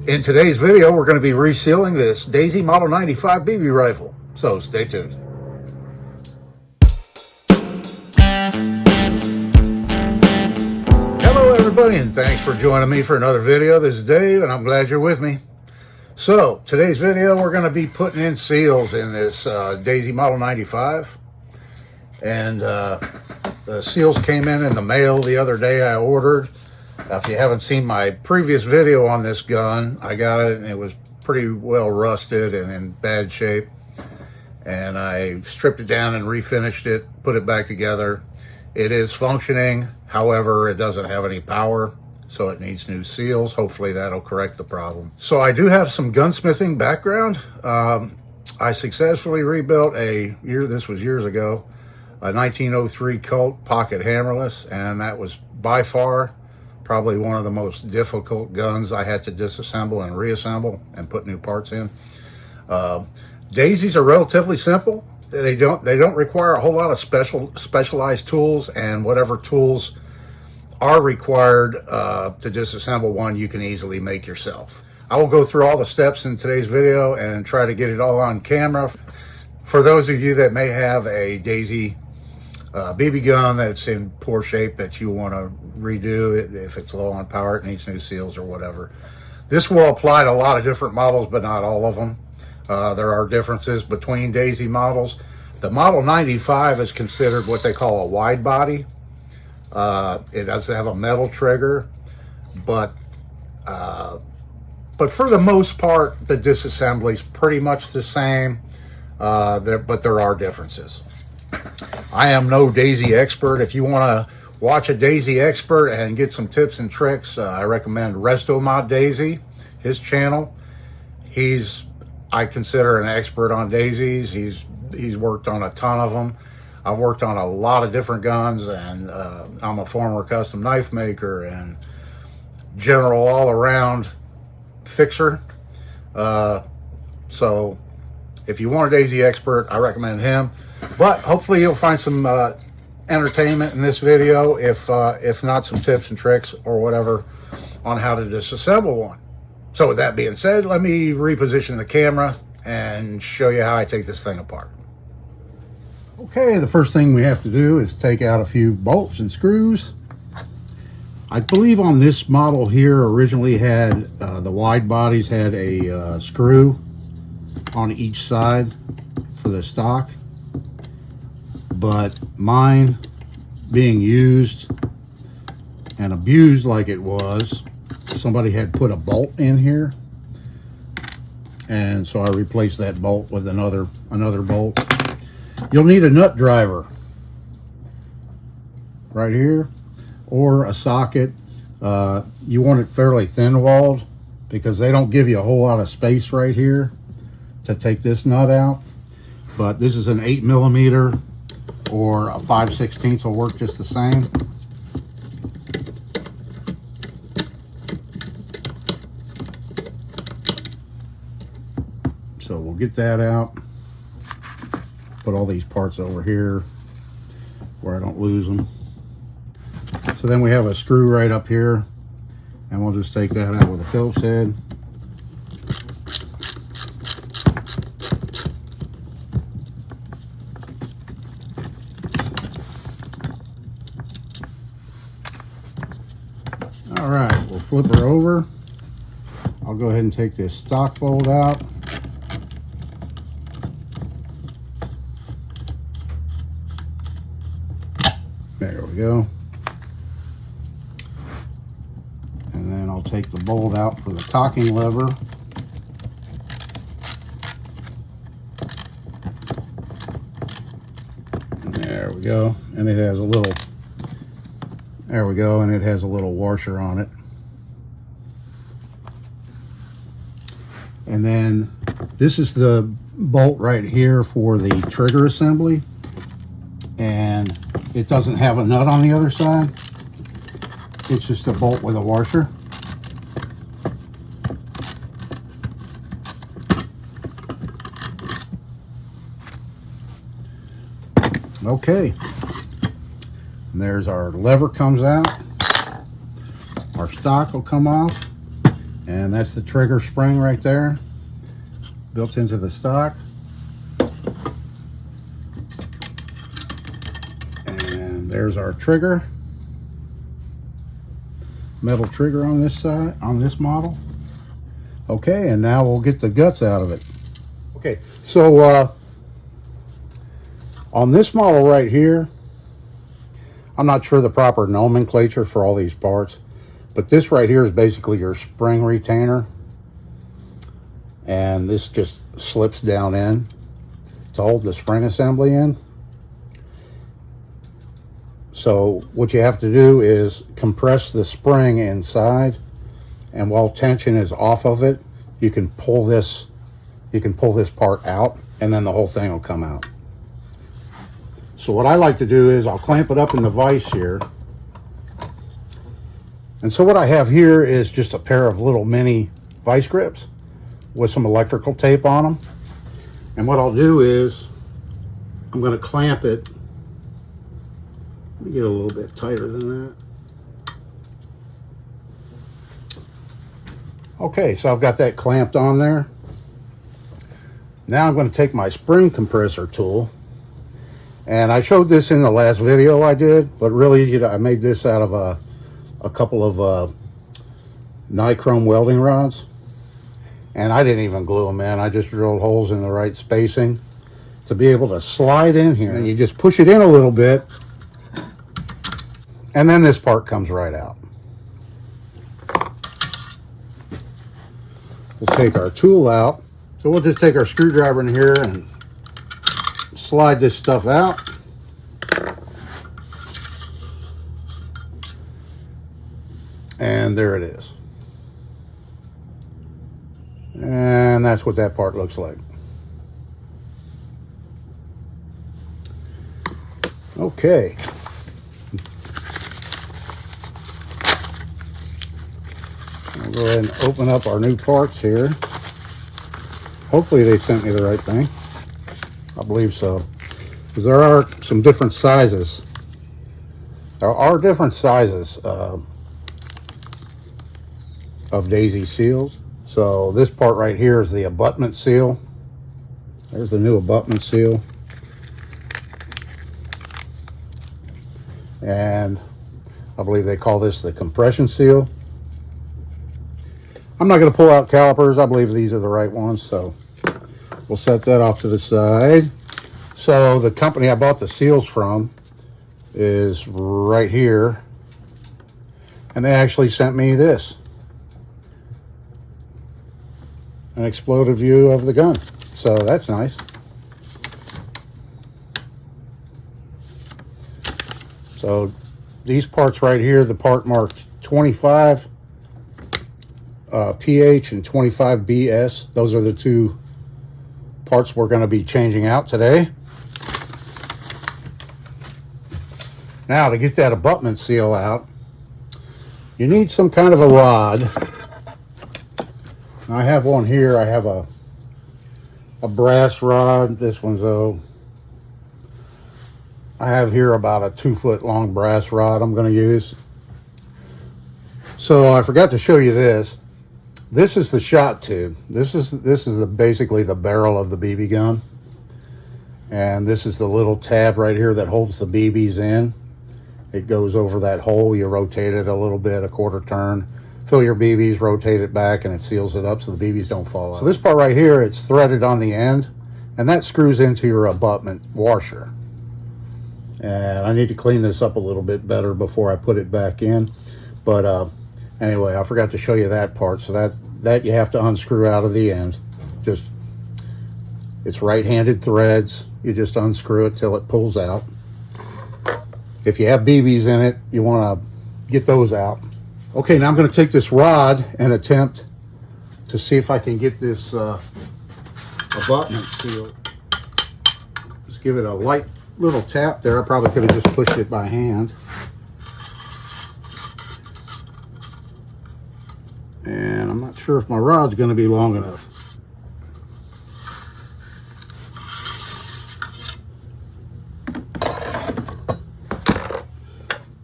In today's video, we're going to be resealing this Daisy Model 95 BB rifle, so stay tuned. Hello everybody, and thanks for joining me for another video. This is Dave, and I'm glad you're with me. So, today's video, we're going to be putting in seals in this Daisy Model 95. And the seals came in the mail the other day. I ordered. If you haven't seen my previous video on this gun, I got it and it was pretty well rusted and in bad shape. And I stripped it down and refinished it, put it back together. It is functioning, however, it doesn't have any power, so it needs new seals. Hopefully that'll correct the problem. So I do have some gunsmithing background. I successfully rebuilt this was years ago, a 1903 Colt pocket hammerless, and that was by far probably one of the most difficult guns I had to disassemble and reassemble and put new parts in. Daisies are relatively simple. They don't require a whole lot of specialized tools, and whatever tools are required to disassemble one, you can easily make yourself. I will go through all the steps in today's video and try to get it all on camera. For those of you that may have a Daisy BB gun that's in poor shape that you want to redo it, if it's low on power, it needs new seals or whatever. This will apply to a lot of different models, but not all of them. There are differences between Daisy models. The Model 95 is considered what they call a wide body. It does have a metal trigger, but for the most part, the disassembly is pretty much the same, but there are differences. I am no Daisy expert. If you want to watch a Daisy expert and get some tips and tricks, I recommend Restomod Daisy, his channel. I consider an expert on Daisies. He's worked on a ton of them. I've worked on a lot of different guns, and I'm a former custom knife maker and general all-around fixer. So if you want a Daisy expert, I recommend him. But hopefully you'll find some entertainment in this video, if not some tips and tricks or whatever on how to disassemble one. So with that being said, let me reposition the camera and show you how I take this thing apart. Okay, the first thing we have to do is take out a few bolts and screws. I believe on this model here originally had the wide bodies had a screw on each side for the stock, but mine being used and abused like it was, somebody had put a bolt in here, and so I replaced that bolt with another bolt. You'll need a nut driver right here or a socket. You want it fairly thin walled because they don't give you a whole lot of space right here to take this nut out. But this is an 8mm or a 5/16 will work just the same. So we'll get that out. Put all these parts over here where I don't lose them. So then we have a screw right up here, and we'll just take that out with a Phillips head. All right, we'll flip her over. I'll go ahead and take this stock bolt out. There we go. And then I'll take the bolt out for the cocking lever. And there we go. And it has a little, there we go, and it has a little washer on it. And then this is the bolt right here for the trigger assembly. And it doesn't have a nut on the other side. It's just a bolt with a washer. Okay. And there's our lever comes out. Our stock will come off. And that's the trigger spring right there, built into the stock. And there's our trigger. Metal trigger on this side, on this model. Okay, and now we'll get the guts out of it. Okay, so on this model right here, I'm not sure the proper nomenclature for all these parts, but this right here is basically your spring retainer, and this just slips down in to hold the spring assembly in. So what you have to do is compress the spring inside, and while tension is off of it, you can pull this part out, and then the whole thing will come out. So what I like to do is I'll clamp it up in the vise here. And so what I have here is just a pair of little mini vice grips with some electrical tape on them. And what I'll do is I'm going to clamp it. Let me get a little bit tighter than that. Okay, so I've got that clamped on there. Now I'm going to take my spring compressor tool, and I showed this in the last video I did, but really I made this out of a couple of nichrome welding rods, and I didn't even glue them in. I just drilled holes in the right spacing to be able to slide in here. And you just push it in a little bit, and then this part comes right out. We'll take our tool out. So we'll just take our screwdriver in here and slide this stuff out. And there it is. And that's what that part looks like. Okay. I'll go ahead and open up our new parts here. Hopefully they sent me the right thing. I believe so. Because there are some different sizes. There are different sizes of daisy seals. So this part right here is the abutment seal. There's the new abutment seal. And I believe they call this the compression seal. I'm not going to pull out calipers. I believe these are the right ones, so we'll set that off to the side. So the company I bought the seals from is right here, and they actually sent me this, an exploded view of the gun. So that's nice. So these parts right here, the part marked 25 PH and 25 BS, those are the two parts we're going to be changing out today. Now, to get that abutment seal out, you need some kind of a rod. I have one here. I have a brass rod. This one's I have here about a 2-foot long brass rod I'm going to use. So I forgot to show you this. This is the shot tube. This is basically the barrel of the BB gun, and this is the little tab right here that holds the BBs in. It goes over that hole. You rotate it a little bit, a quarter turn, fill your BBs, rotate it back, and it seals it up so the BBs don't fall out. So this part right here, it's threaded on the end, and that screws into your abutment washer. And I need to clean this up a little bit better before I put it back in. But anyway, I forgot to show you that part. So that you have to unscrew out of the end. It's right-handed threads. You just unscrew it till it pulls out. If you have BBs in it, you want to get those out. Okay, now I'm going to take this rod and attempt to see if I can get this abutment sealed. Just give it a light little tap there. I probably could have just pushed it by hand. And I'm not sure if my rod's going to be long enough.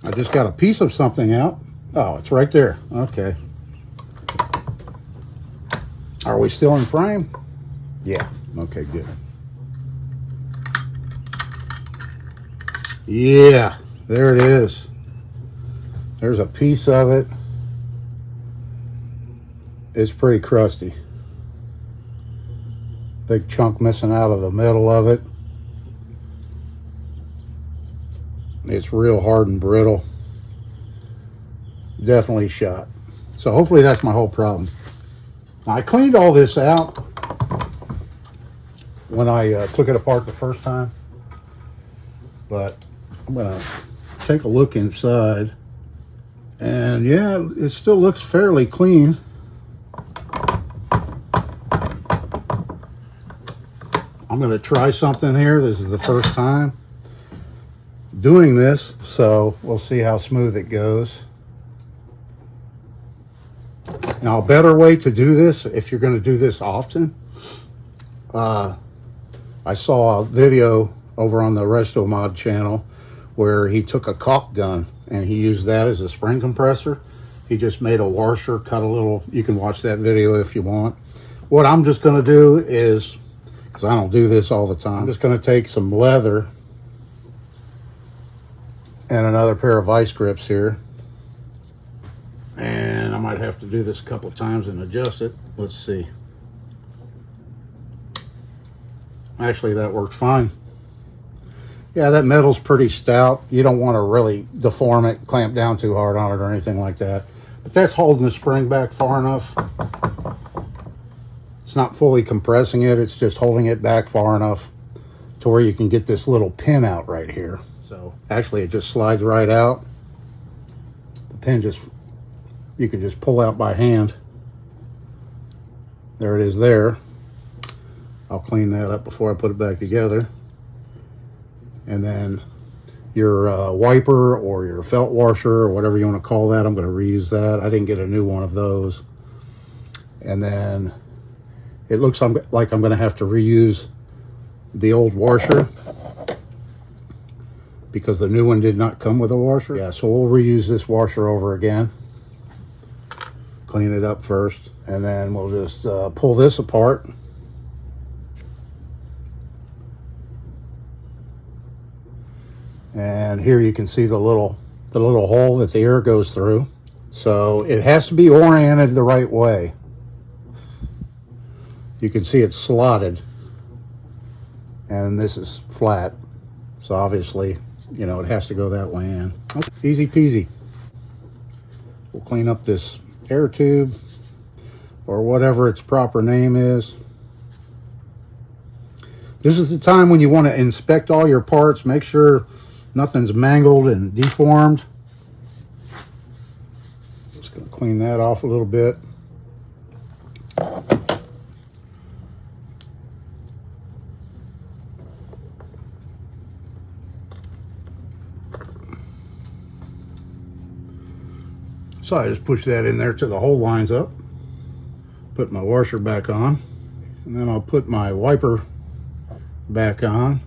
I just got a piece of something out. Oh, it's right there. Okay. Are we still in frame? Yeah. Okay, good. Yeah, there it is. There's a piece of it. It's pretty crusty. Big chunk missing out of the middle of it. It's real hard and brittle. Definitely shot. So hopefully that's my whole problem. Now, I cleaned all this out when I took it apart the first time, but I'm gonna take a look inside, and yeah, it still looks fairly clean. I'm gonna try something here. This is the first time doing this, so we'll see how smooth it goes. Now, a better way to do this, if you're going to do this often, I saw a video over on the Resto Mod channel where he took a caulk gun and he used that as a spring compressor. He just made a washer, cut a little. You can watch that video if you want. What I'm just going to do is, because I don't do this all the time, I'm just going to take some leather and another pair of vice grips here. And I might have to do this a couple of times and adjust it. Let's see. Actually, that worked fine. Yeah, that metal's pretty stout. You don't want to really deform it, clamp down too hard on it or anything like that. But that's holding the spring back far enough. It's not fully compressing it. It's just holding it back far enough to where you can get this little pin out right here. So actually, it just slides right out. The pin just, you can just pull out by hand. There it is there. I'll clean that up before I put it back together. And then your wiper or your felt washer or whatever you want to call that, I'm going to reuse that. I didn't get a new one of those. And then it looks like I'm going to have to reuse the old washer because the new one did not come with a washer. Yeah, so we'll reuse this washer over again. Clean it up first, and then we'll just pull this apart. And here you can see the little hole that the air goes through. So it has to be oriented the right way. You can see it's slotted, and this is flat. So obviously, you know, it has to go that way in. Okay, easy peasy. We'll clean up this air tube, or whatever its proper name is. This is the time when you want to inspect all your parts, make sure nothing's mangled and deformed. Just going to clean that off a little bit. So I just push that in there till the hole lines up. Put my washer back on, and then I'll put my wiper back on.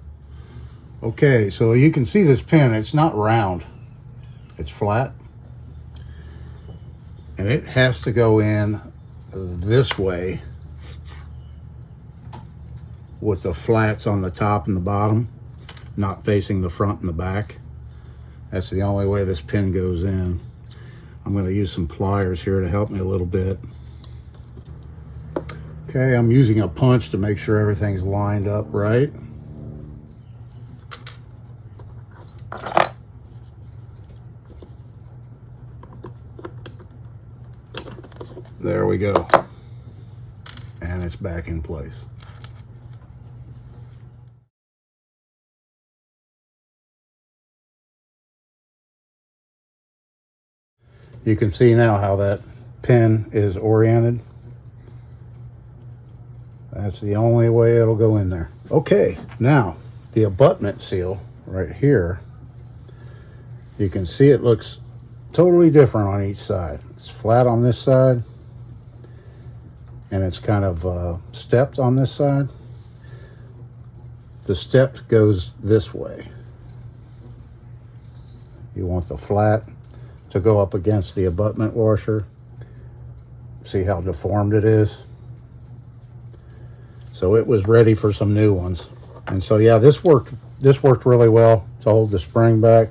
Okay, so you can see this pin, it's not round, it's flat. And it has to go in this way with the flats on the top and the bottom, not facing the front and the back. That's the only way this pin goes in. I'm going to use some pliers here to help me a little bit. Okay, I'm using a punch to make sure everything's lined up right. There we go. And it's back in place. You can see now how that pin is oriented. That's the only way it'll go in there. Okay, now the abutment seal right here, you can see it looks totally different on each side. It's flat on this side, and it's kind of stepped on this side. The step goes this way. You want the flat to go up against the abutment washer. See how deformed it is? So it was ready for some new ones. And so yeah, this worked really well to hold the spring back.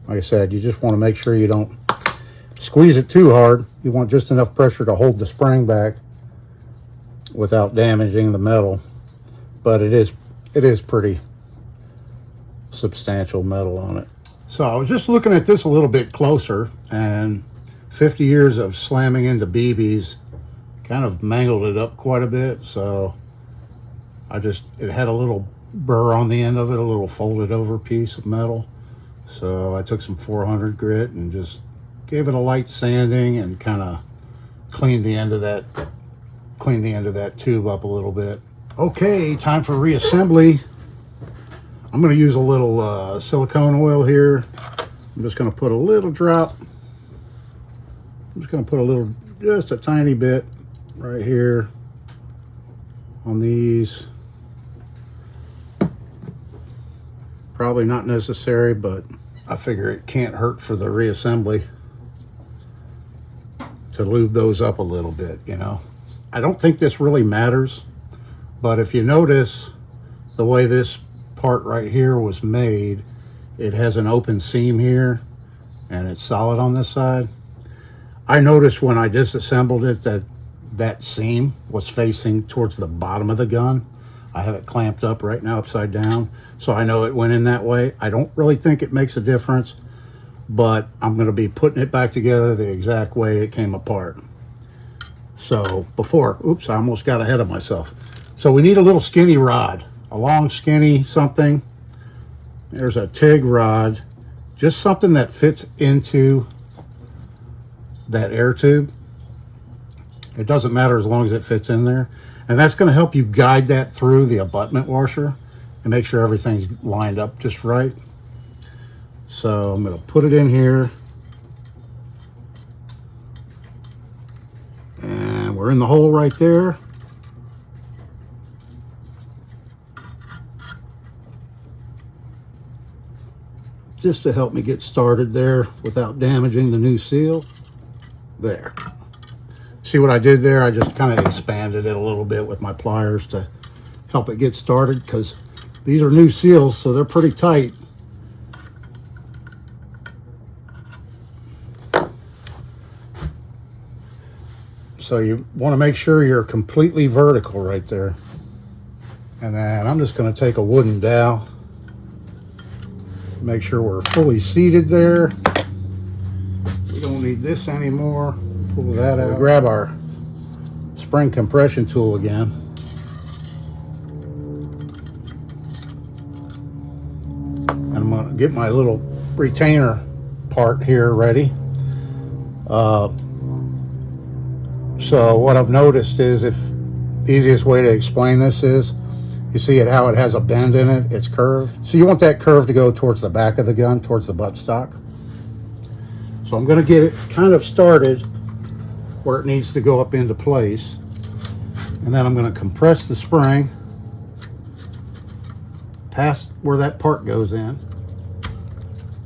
Like I said, you just want to make sure you don't squeeze it too hard. You want just enough pressure to hold the spring back without damaging the metal. But it is pretty substantial metal on it. So I was just looking at this a little bit closer, and 50 years of slamming into BBs kind of mangled it up quite a bit. So it had a little burr on the end of it, a little folded over piece of metal. So I took some 400 grit and just gave it a light sanding and kind of cleaned the end of that tube up a little bit. Okay, time for reassembly. I'm going to use a little silicone oil here. I'm just going to put a little drop. I'm just going to put just a tiny bit right here on these. Probably not necessary, but I figure it can't hurt for the reassembly to lube those up a little bit, you know. I don't think this really matters, but if you notice the way this part right here was made, it has an open seam here and it's solid on this side. I noticed when I disassembled it that seam was facing towards the bottom of the gun. I have it clamped up right now upside down, so I know it went in that way. I don't really think it makes a difference, but I'm going to be putting it back together the exact way it came apart. So oops, I almost got ahead of myself. So we need a little skinny rod, a long skinny something. There's a TIG rod, just something that fits into that air tube. It doesn't matter as long as it fits in there. And that's going to help you guide that through the abutment washer and make sure everything's lined up just right. So I'm going to put it in here. And we're in the hole right there. Just to help me get started there without damaging the new seal. There. See what I did there? I just kind of expanded it a little bit with my pliers to help it get started, because these are new seals, so they're pretty tight. So you want to make sure you're completely vertical right there. And then I'm just going to take a wooden dowel, make sure we're fully seated there. We don't need this anymore. Pull that out. Grab our spring compression tool again. And I'm going to get my little retainer part here ready. So what I've noticed is, the easiest way to explain this is, you see how it has a bend in it, it's curved. So you want that curve to go towards the back of the gun, towards the buttstock. So I'm going to get it kind of started where it needs to go up into place. And then I'm going to compress the spring past where that part goes in.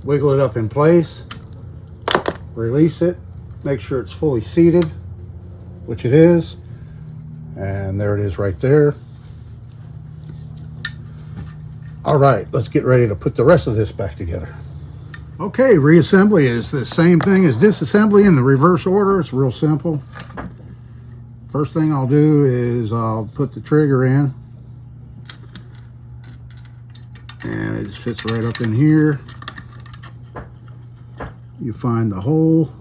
Wiggle it up in place. Release it. Make sure it's fully seated, which it is. And there it is right there. All right, let's get ready to put the rest of this back together. Okay, reassembly is the same thing as disassembly in the reverse order. It's real simple. First thing I'll do is I'll put the trigger in. And it just fits right up in here. You find the hole.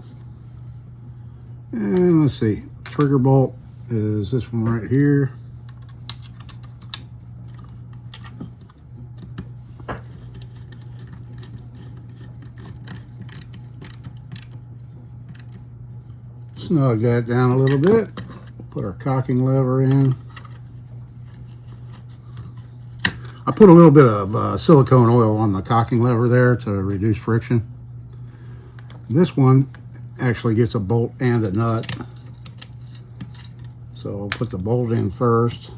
And let's see, trigger bolt is this one right here. Snug that down a little bit. Put our cocking lever in. I put a little bit of silicone oil on the cocking lever there to reduce friction. This one actually gets a bolt and a nut. So I'll put the bolt in first.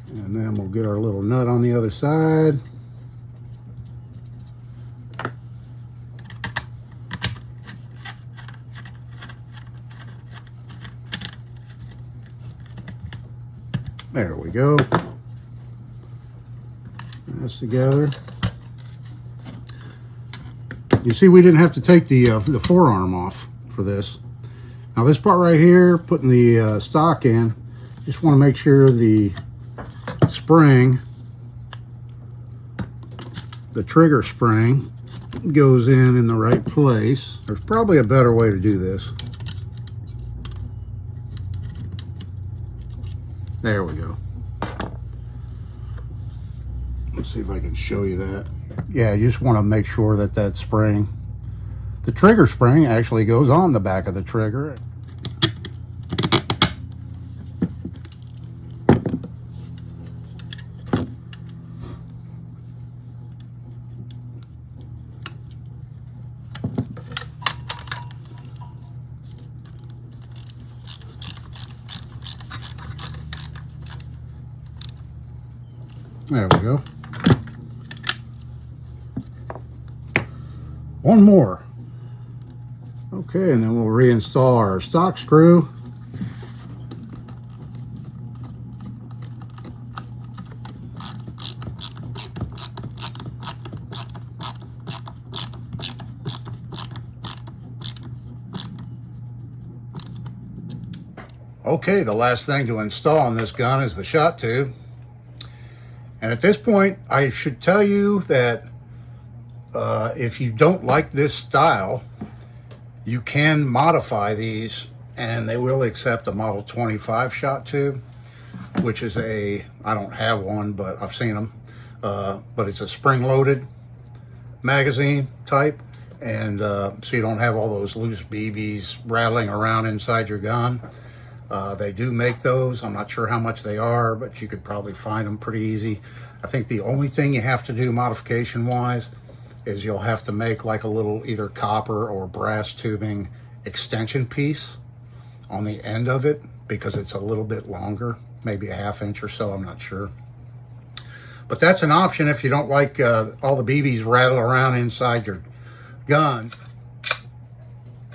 And then we'll get our little nut on the other side. There we go. That's together. You see, we didn't have to take the forearm off for this. Now this part right here, putting the stock in, just want to make sure the spring, the trigger spring, goes in the right place. There's probably a better way to do this. There we go. Let's see if I can show you that. Yeah, you just want to make sure that that spring, the trigger spring, actually goes on the back of the trigger. There we go. One more. Okay, and then we'll reinstall our stock screw. Okay, the last thing to install on this gun is the shot tube. And at this point, I should tell you that if you don't like this style, you can modify these and they will accept a Model 25 shot tube, which is I don't have one, but I've seen them. But it's a spring-loaded magazine type, and so you don't have all those loose BBs rattling around inside your gun. They do make those. I'm not sure how much they are, but you could probably find them pretty easy. I think the only thing you have to do modification-wise is you'll have to make like a little either copper or brass tubing extension piece on the end of it, because it's a little bit longer, maybe a ½ inch or so, I'm not sure. But that's an option if you don't like all the BBs rattle around inside your gun.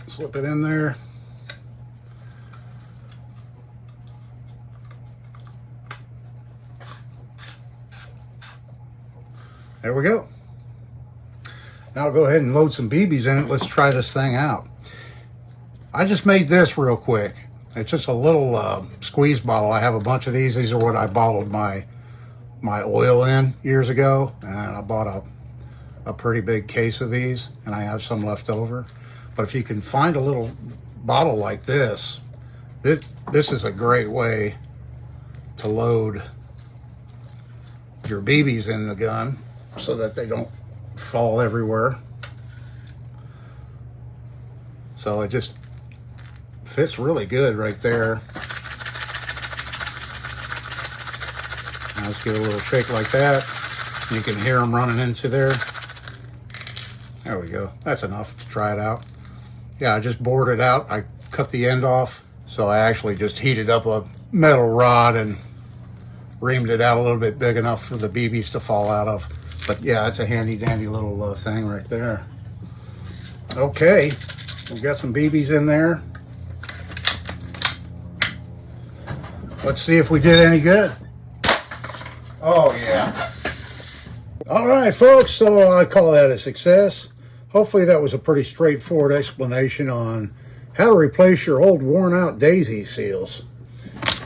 Slip it in there. There we go. Now I'll go ahead and load some BBs in it. Let's try this thing out. I just made this real quick. It's just a little squeeze bottle. I have a bunch of these. These are what I bottled my oil in years ago. And I bought a pretty big case of these, and I have some left over. But if you can find a little bottle like this, this is a great way to load your BBs in the gun so that they don't fall everywhere. So it just fits really good right there. Now let's give it a little shake like that. You can hear them running into there. There we go. That's enough to try it out. Yeah, I just bored it out. I cut the end off. So I actually just heated up a metal rod and reamed it out a little bit big enough for the BBs to fall out of. But yeah, it's a handy dandy little thing right there. Okay, we've got some BBs in there. Let's see if we did any good. Oh yeah. All right, folks, so I call that a success. Hopefully that was a pretty straightforward explanation on how to replace your old worn out daisy seals.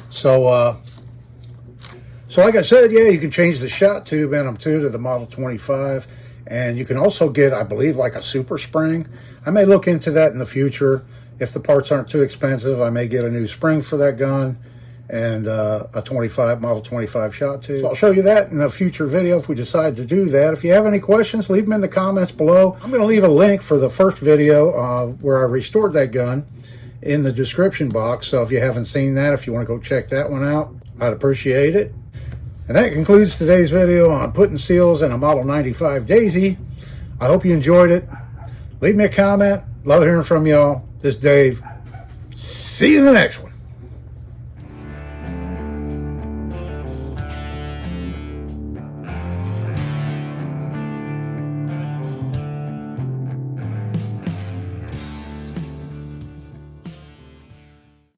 So like I said, yeah, you can change the shot tube in them too to the Model 25. And you can also get, I believe, like a super spring. I may look into that in the future. If the parts aren't too expensive, I may get a new spring for that gun and a Model 25 shot tube. So I'll show you that in a future video if we decide to do that. If you have any questions, leave them in the comments below. I'm going to leave a link for the first video where I restored that gun in the description box. So if you haven't seen that, if you want to go check that one out, I'd appreciate it. And that concludes today's video on putting seals in a Model 95 Daisy. I hope you enjoyed it. Leave me a comment. Love hearing from y'all. This is Dave. See you in the next one.